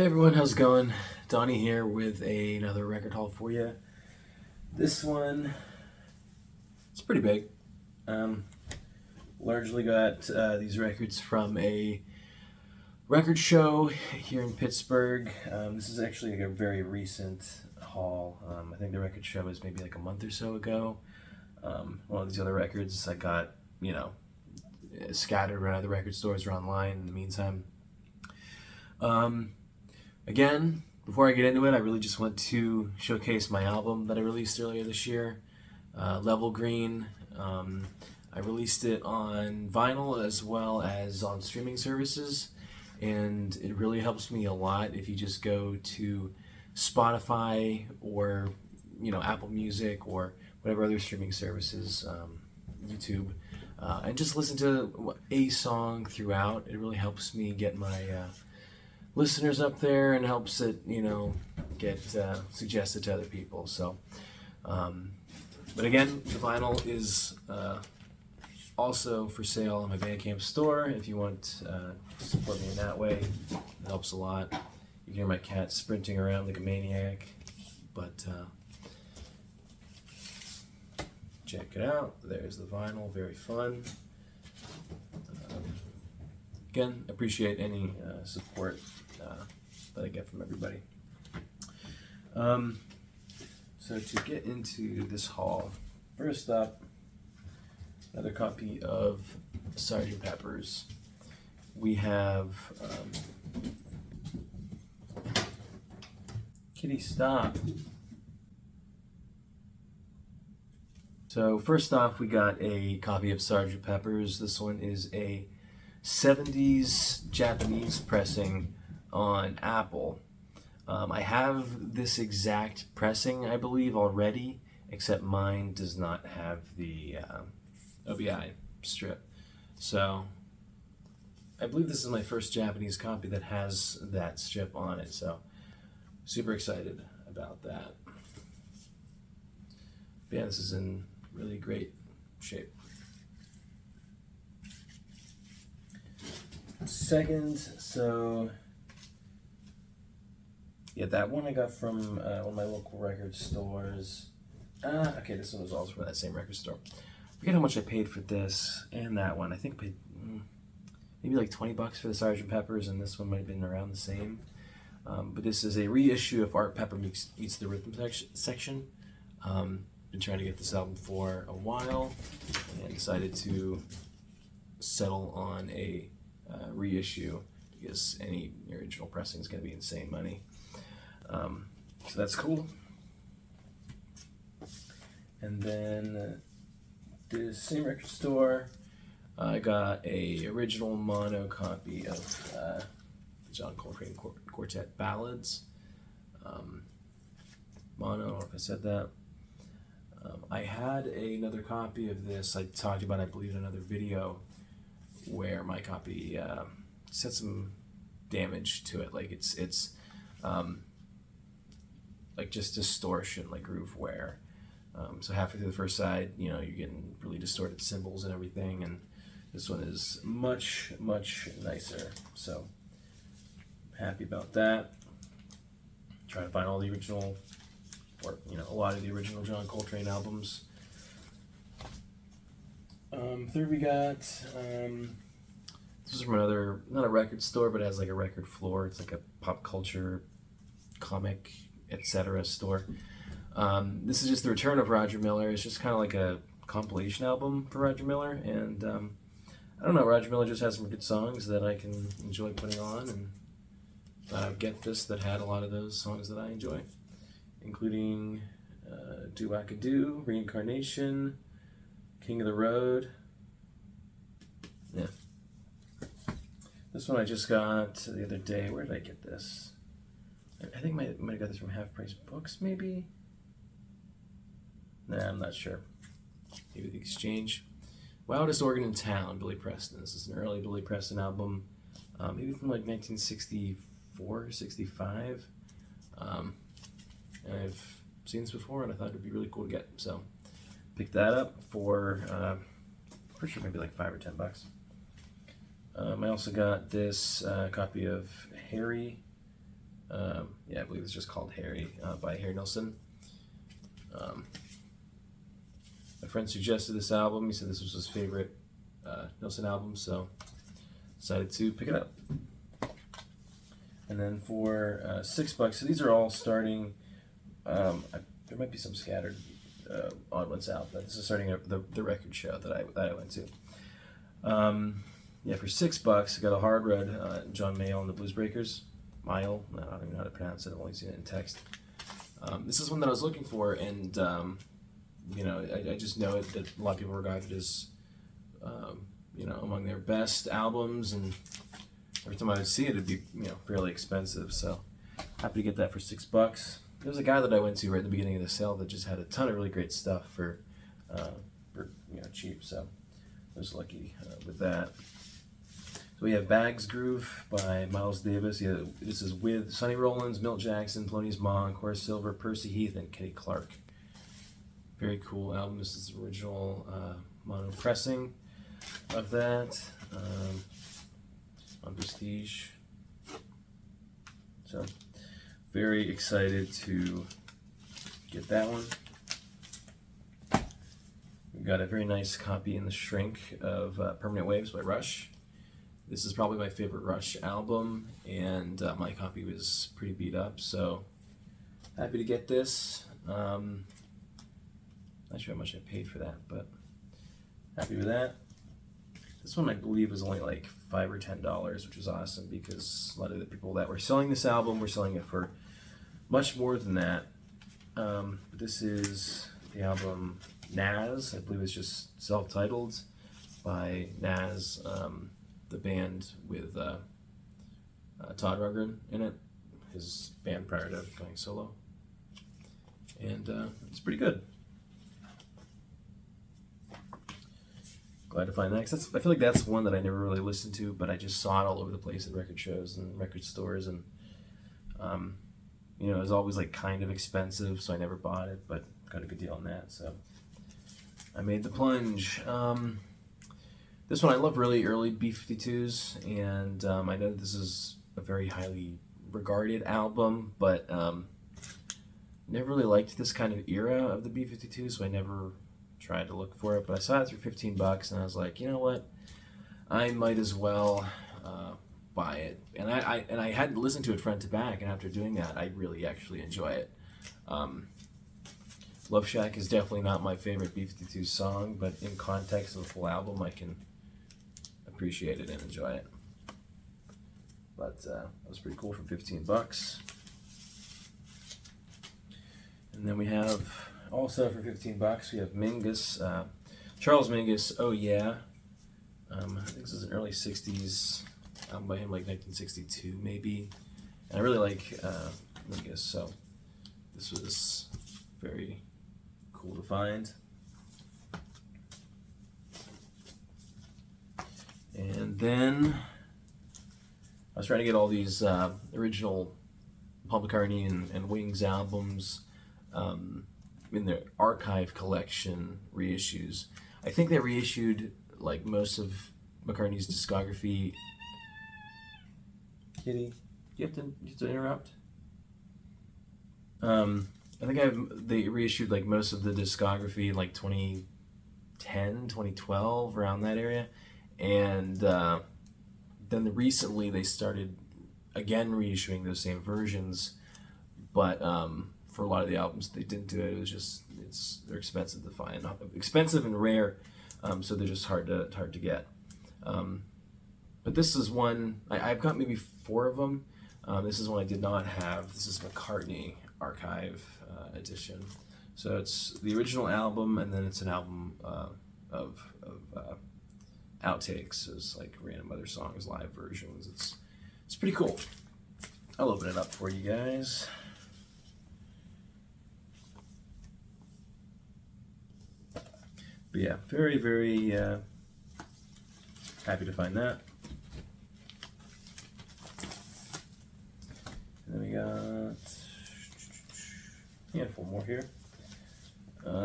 Hey everyone, how's it going? Donnie here with another record haul for you. This one, it's pretty big. Largely got these records from a record show here in Pittsburgh. This is actually like a very recent haul. I think the record show was maybe like a month or so ago. One of these other records I got, scattered around other record stores or online in the meantime. Again, before I get into it, I really just want to showcase my album that I released earlier this year, Level Green. I released it on vinyl as well as on streaming services, and it really helps me a lot if you just go to Spotify or Apple Music or whatever other streaming services, YouTube, and just listen to a song throughout. It really helps me get my listeners up there and helps it, get suggested to other people. So, but again, the vinyl is also for sale on my Bandcamp store. If you want to support me in that way, it helps a lot. You can hear my cat sprinting around like a maniac, but check it out. There's the vinyl, very fun. Again, appreciate any support that I get from everybody. So to get into this haul, first up, another copy of Sgt. Pepper's. We have Kitty Stop. So first off, we got a copy of Sgt. Pepper's. This one is a 70s Japanese pressing on Apple. I have this exact pressing, I believe, already, except mine does not have the OBI strip. So I believe this is my first Japanese copy that has that strip on it, so super excited about that. But yeah, this is in really great shape. Second, so yeah, that one I got from one of my local record stores. Okay, this one was also from that same record store. I forget how much I paid for this and that one. I think I paid maybe like $20 for the Sgt. Pepper's, and this one might have been around the same. But this is a reissue of Art Pepper Eats the Rhythm section. Been trying to get this album for a while and decided to settle on a reissue because any original pressing is going to be insane money. So that's cool. And then the same record store, I got a original mono copy of the John Coltrane Quartet Ballads. Mono, I don't know if I said that. I had another copy of this I talked about, I believe, in another video, where my copy set some damage to it. Like it's like just distortion, like groove wear. So halfway through the first side, you're getting really distorted cymbals and everything, and this one is much, much nicer. So happy about that. Trying to find all the original, or a lot of the original John Coltrane albums. Third we got, this is from another, not a record store, but it has like a record floor. It's like a pop culture, comic, etc. store. This is just the return of Roger Miller. It's just kind of like a compilation album for Roger Miller, and I don't know, Roger Miller just has some good songs that I can enjoy putting on, and Get This that had a lot of those songs that I enjoy, including Do Wackadoo, Reincarnation, King of the Road. Yeah. This one I just got the other day. Where did I get this? I think I might have got this from Half Price Books, maybe? Nah, I'm not sure. Maybe the Exchange. Wildest Organ in Town, Billy Preston. This is an early Billy Preston album, maybe from like 1964, 65. And I've seen this before, and I thought it'd be really cool to get. So, picked that up for, pretty sure maybe like $5 or $10. I also got this copy of Harry Yeah, I believe it's just called Harry by Harry Nilsson. My friend suggested this album. He said this was his favorite Nilsson album, so decided to pick it up. And then for $6, so these are all starting. There might be some scattered odd ones out, but this is starting the record show that I went to. Yeah, for $6, I got a hard red John Mayall and the Blues Breakers. Mayall, I don't even know how to pronounce it. I've only seen it in text. This is one that I was looking for, and you know, I just know it, that a lot of people regard it as you know, among their best albums, and every time I would see it, it'd be, you know, fairly expensive. So happy to get that for $6. There was a guy that I went to right at the beginning of the sale that just had a ton of really great stuff for you know, cheap. So I was lucky with that. So we have Bags Groove by Miles Davis. Yeah, this is with Sonny Rollins, Milt Jackson, Thelonious Monk, Horace Silver, Percy Heath, and Kenny Clark. Very cool album. This is the original mono pressing of that on Prestige. So very excited to get that one. We've got a very nice copy in the shrink of Permanent Waves by Rush. This is probably my favorite Rush album, and my copy was pretty beat up, so happy to get this. Not sure how much I paid for that, but happy with that. This one I believe was only like $5 or $10, which was awesome because a lot of the people that were selling this album were selling it for much more than that. This is the album Nas. I believe it's just self-titled by Nas, the band with Todd Rundgren in it, his band prior to going solo. And it's pretty good. Glad to find that, 'cause I feel like that's one that I never really listened to, but I just saw it all over the place at record shows and record stores, and you know, it was always like kind of expensive, so I never bought it, but got a good deal on that, so I made the plunge. This one, I love really early B-52s, and I know this is a very highly regarded album, but never really liked this kind of era of the B-52s, so I never tried to look for it, but I saw it for $15, and I was like, you know what, I might as well buy it. And I hadn't listened to it front to back, and after doing that, I really actually enjoy it. Love Shack is definitely not my favorite B-52 song, but in context of the full album, I can appreciate it and enjoy it. But that was pretty cool for $15. And then we have, also for $15, we have Mingus, Charles Mingus, Oh Yeah. I think this is an early 60s album by him, like 1962 maybe. And I really like Mingus, so this was very cool to find. And then I was trying to get all these original Paul McCartney and Wings albums in their archive collection reissues. I think they reissued like most of McCartney's discography. Kitty, you have to interrupt? I think they reissued like most of the discography in like 2010, 2012, around that area. And then recently they started again reissuing those same versions, but for a lot of the albums they didn't do it. It was just they're expensive to find, expensive and rare, so they're just hard to get. But this is one I've got maybe 4 of them. This is one I did not have. This is McCartney Archive edition. So it's the original album, and then it's an album of outtakes, so it's like random other songs, live versions. It's pretty cool. I'll open it up for you guys. But yeah, very, very happy to find that. And then we got a handful more here.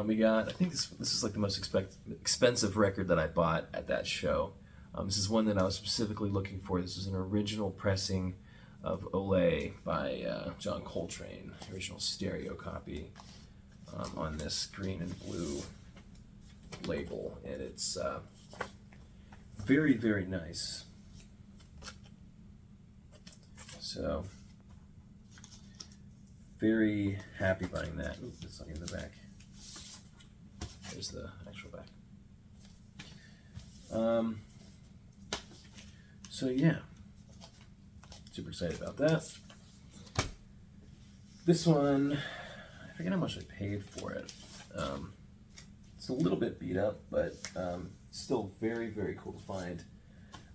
We got, I think this is like the most expensive record that I bought at that show. This is one that I was specifically looking for. This is an original pressing of Olay by John Coltrane, original stereo copy, on this green and blue label, and it's very, very nice. So, very happy buying that. Ooh, it's not in the back. There's the actual back. So yeah, super excited about that. This one, I forget how much I paid for it. It's a little bit beat up, but still very, very cool to find.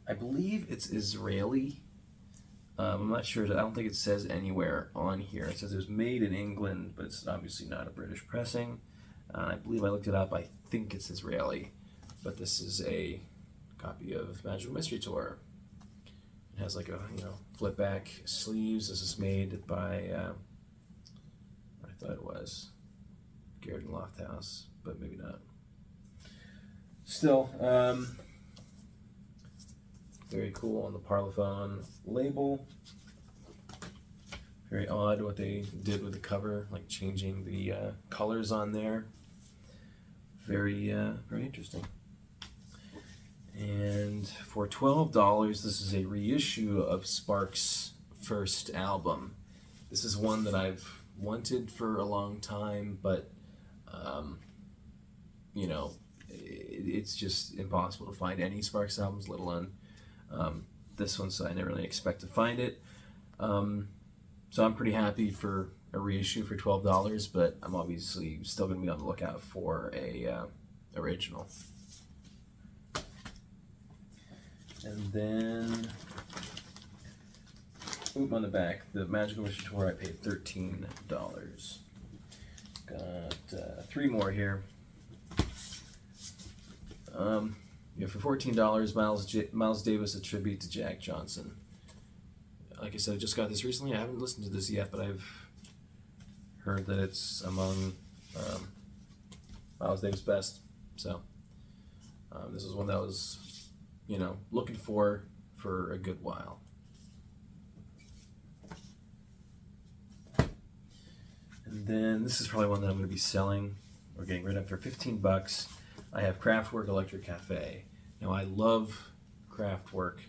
I believe it's Israeli. I'm not sure. I don't think it says anywhere on here. It says it was made in England, but it's obviously not a British pressing. I believe I looked it up. I think it's Israeli, but this is a copy of Magical Mystery Tour. It has like a flip back sleeves. This is made by I thought it was Garrett and Lofthouse, but maybe not. Still, very cool on the Parlophone label. Very odd what they did with the cover, like changing the colors on there. Very, very interesting. And for $12, this is a reissue of Sparks' first album. This is one that I've wanted for a long time, but it's just impossible to find any Sparks albums, let alone this one, so I never really expect to find it. So I'm pretty happy for a reissue for $12, but I'm obviously still going to be on the lookout for a original. And then, on the back, the Magical Mystery Tour, I paid $13. Got 3 more here. For $14, Miles Davis, A Tribute to Jack Johnson. Like I said, I just got this recently. I haven't listened to this yet, but I've heard that it's among Miles Davis' best. So this is one that I was, looking for a good while. And then this is probably one that I'm going to be selling or getting rid of for $15. I have Kraftwerk Electric Cafe. Now I love Kraftwerk,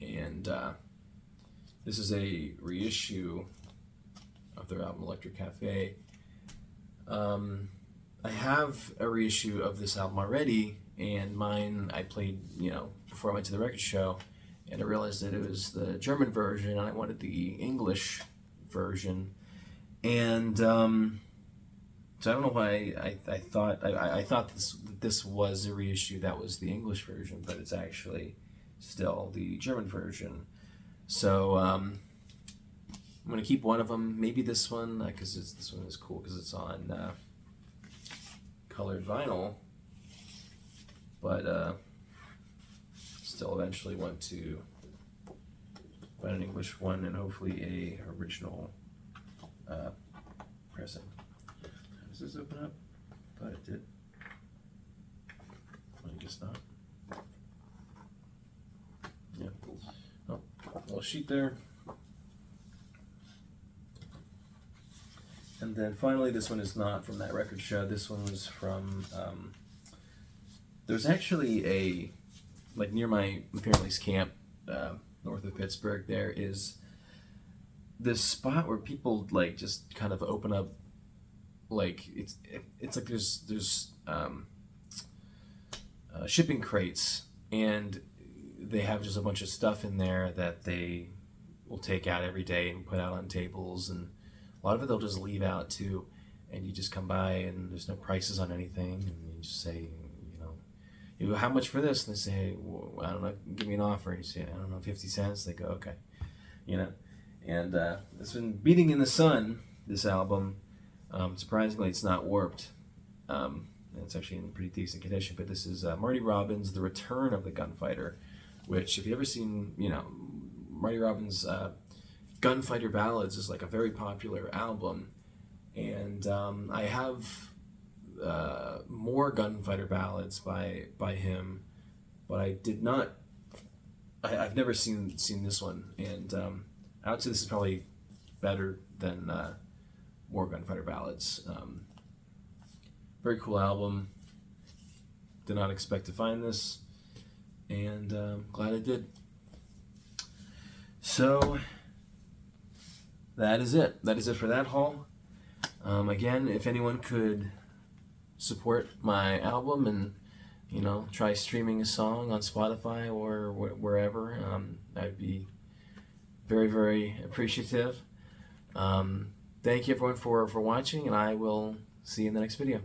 and this is a reissue of their album Electric Cafe. I have a reissue of this album already, and mine I played, before I went to the record show, and I realized that it was the German version, and I wanted the English version, and so I don't know why I thought this was a reissue that was the English version, but it's actually still the German version. So I'm gonna keep one of them, maybe this one, because this one is cool because it's on colored vinyl, but still eventually want to find an English one and hopefully a original pressing. Does this open up? Thought it did. I guess not. Yeah. Oh, little sheet there. And then finally, this one is not from that record show. This one was from, there's actually near my family's camp, north of Pittsburgh, there is this spot where people just kind of open up, it's like there's shipping crates, and they have just a bunch of stuff in there that they will take out every day and put out on tables, and a lot of it they'll just leave out too, and you just come by and there's no prices on anything, and you just say, you go, how much for this? And they say, well, I don't know, give me an offer. And you say, I don't know, 50 cents. They go, okay, and it's been beating in the sun, this album. Surprisingly, it's not warped. And it's actually in pretty decent condition, but this is Marty Robbins' The Return of the Gunfighter, which, if you've ever seen, Marty Robbins' Gunfighter Ballads is a very popular album, and I have more Gunfighter Ballads by him, but I did not I've never seen this one, and I would say this is probably better than War Gunfighter Ballads. Very cool album. Did not expect to find this, and glad I did. So that is it. That is it for that haul. Again, if anyone could support my album and, you know, try streaming a song on Spotify or wherever, I'd be very, very appreciative. Thank you everyone for watching, and I will see you in the next video.